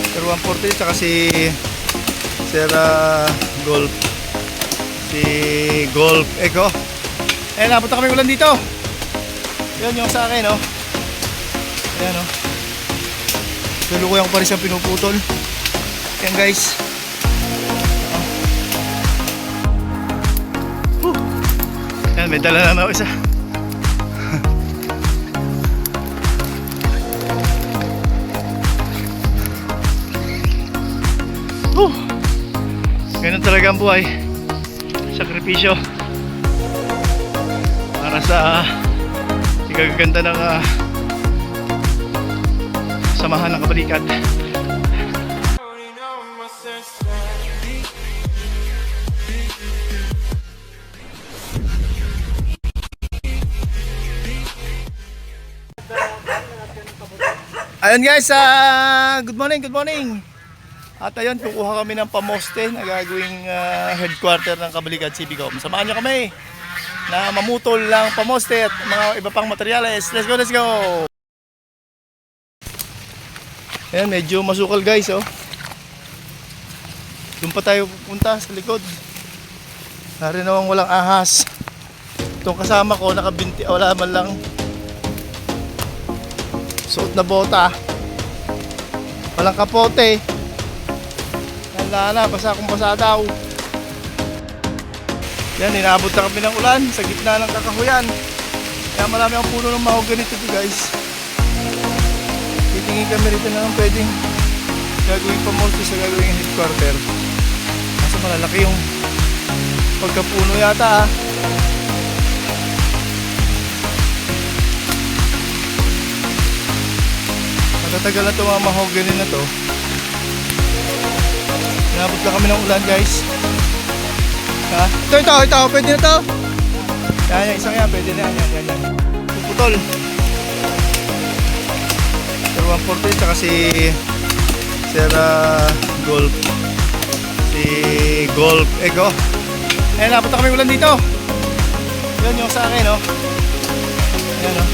Sir 140 tsaka si Sierra Golf. Si Golf Echo. Ayan, napunta kami ulan dito. Yan yung sa akin, oh. Ayan, oh. Lulukuyan ko pa rin siyang pinuputol. Ayan, guys. Ayan, may dala naman ako isa. Ganun talaga ang buhay. Sakripisyo para sa ikagaganda ng samahan ng kabalikat. Ayun guys, good morning, good morning. At ayun, kukuha kami ng pamoste na gagawing headquarter ng Kabalikat Civicom. Samahan nyo kami na mamutol lang pamoste at mga iba pang materyales. Let's go, let's go! Ayan, medyo masukal guys, oh. Doon pa tayo pupunta sa likod. Hari nawang walang ahas. Itong kasama ko, nakabinti, wala man lang suot na bota. Walang kapote. Wala, basa akong basa daw. Yan, inaabot na kami ng ulan sa gitna ng kakahuyan. Kaya marami ang puno ng mahogany dito guys. Titingin kami rito na lang pwedeng gagawin pa multi sa gagawin headquarter. Kasi malalaki yung pagkapuno yata, ah. Matatagal na ito mga mahogany na to. Inabot na kami ng ulan guys. Ha? Ito, pwede na to. Yan, isang yan, pwede na yan. Puputol. Sir 140 tsaka si Sierra Golf. Si Golf Echo. Ayan, inabot na kami ulan dito. Yan yung sa akin, oh. Ayan, oh.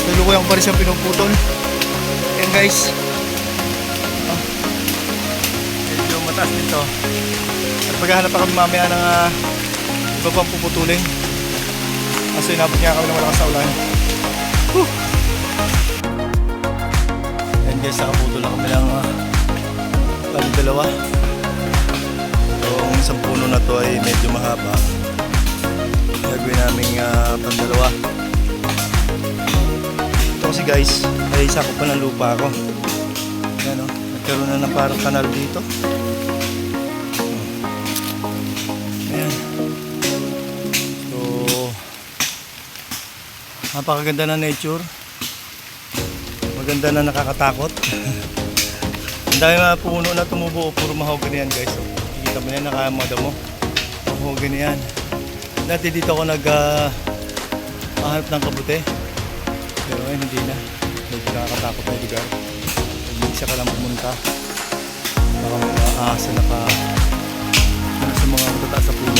Lulukuyan ko pa rin siyang pinuputol. Ayan guys. Mataas dito. At maghahanap pa kami mamaya ng iba pang puputulin. Kasi inabot nga kami ng malakas sa ulan. Ayan guys, nakaputol na kami ng dalawa. Itong isang puno na to ay medyo mahaba. Gagawin namin pandalawa. Ito kasi guys, ay sakop pa ng lupa ako. Ayan, oh. Nagkaroon na ng parang kanal dito. Napakaganda na nature. Maganda na, nakakatakot. Ang dami mga puno na tumubuo, puro mahogany yan guys. So, kikita mo yan, nakamada mo. Mahogany yan. Dati dito ako naghahanap ng kabute. Pero ngayon hindi na. Medyo nakakatakot na lugar. Mag-isa ka lang pumunta. Baka mga asa sa mga matataas sa puno.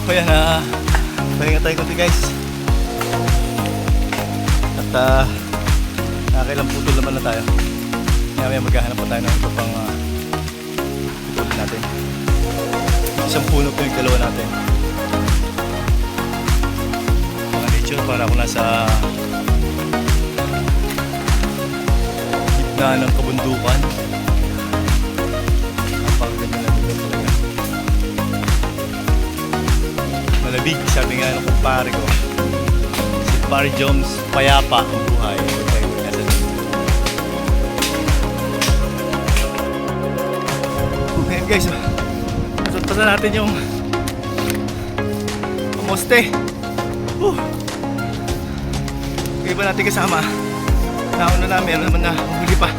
Kaya na pahinga tayo konti guys. At nakakailang putol naman na tayo. Kaya maghahanap pa tayo ng ito pang putulin natin. Isang puno po yung dalawa natin. Mga nature, para ako nasa gitna ng kabundukan. Napakaganda na dito talaga. Malamig, sabi nga ng kumpare ko, si Pare Jones, payapa ang buhay. Ayan guys, pasat-pasan natin yung pamoste. Iba natin kasama. Nauna na, meron naman na huli pa.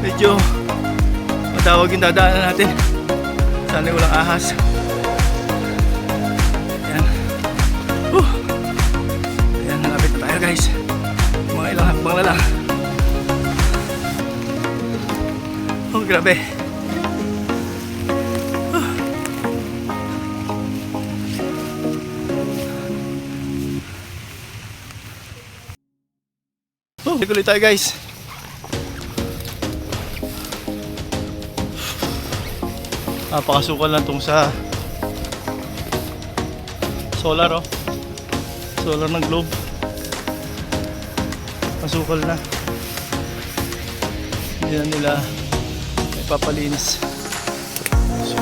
Medyo matawag yung dadaanan natin. Sana walang ahas. Ayan. Ayan, nalapit na tayo guys. Mga ilang hakbang na lang. Oh, grabe. Tuloy tayo guys. Napakasukal lang tong sa solar oh. Solar ng globe. Masukal na. Hindi na nila ipapalinis. So,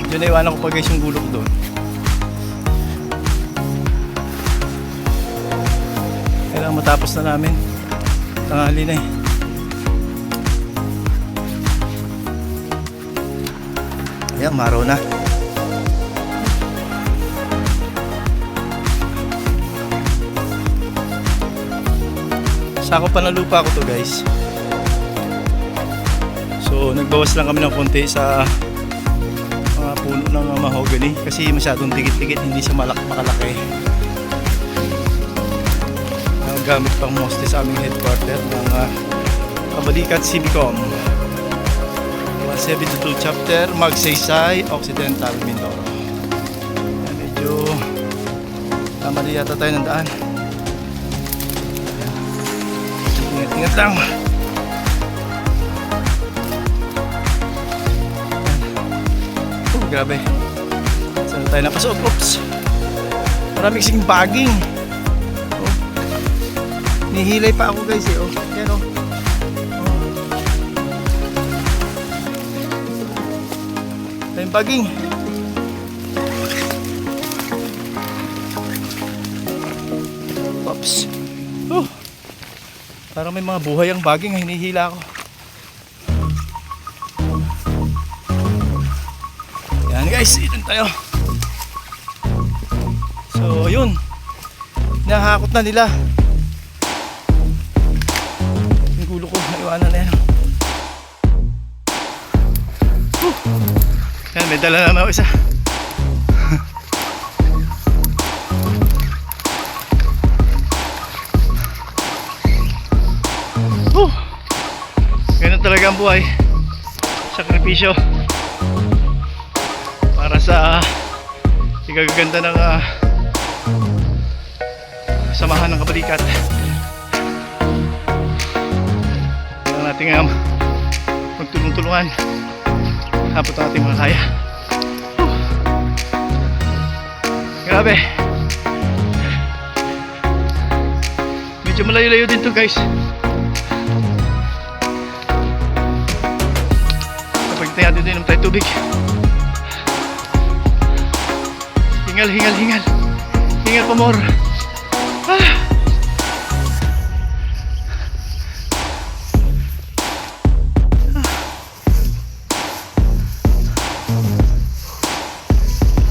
yun, naiwanan ko pa guys yung gulok doon. Kailangan matapos na namin. Tanghali na eh. Ayan, maraw na. Sakop pa ng lupa ko to guys. So nagbawas lang kami ng konti sa mga puno ng mahogany kasi masyadong dikit-dikit, hindi siya makalaki. Gamit pang mostly sa aming headquarter ng Kabalikat Civicom 172 chapter Magsaysay Occidental Mindoro. Medyo mali yata tayo ng daan. Ingat lang. Oh, grabe. Saan tayo napasok? Oops. Maraming kasing baging. Oh. Nihilay pa ako guys eh. Oh. Yan oh. Ayun baging. Oops. Oh. Parang may mga buhay ang baging, hinihila ako. Yan guys, ito tayo. So yun, nahakot na nila. Yung gulo ko, naiwanan na yan. Yan, may dala naman ako isa. Ganun talaga ang buhay. Sakripisyo para sa igaganda ng samahan ng Kabalikat. Kailangan natin magtulong-tulungan habang ang ating mga kaya. Grabe, medyo malayo-layo din to guys. Tingnan natin, inom tayo tubig. Hingal, hingal, hingal. Hingal pa more. Ah.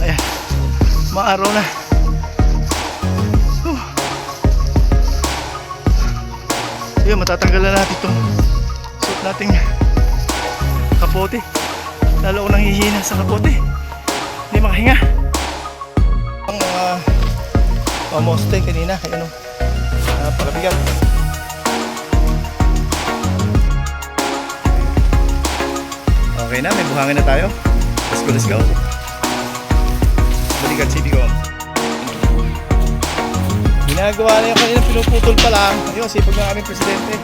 Ayan, maaraw na. Yun, matatanggal na natin itong suot nating kapote. Lalo ko nang hihina sa kapote, hindi makahinga. Ang mga pamoste kanina, ayan o, pakabigat. Okay na, may buhangin na tayo. Let's go, let's go. Kabalikat Civicom. Ginagawa na yung kanina, pinuputol pa lang. Ayun, sipag ng aming presidente.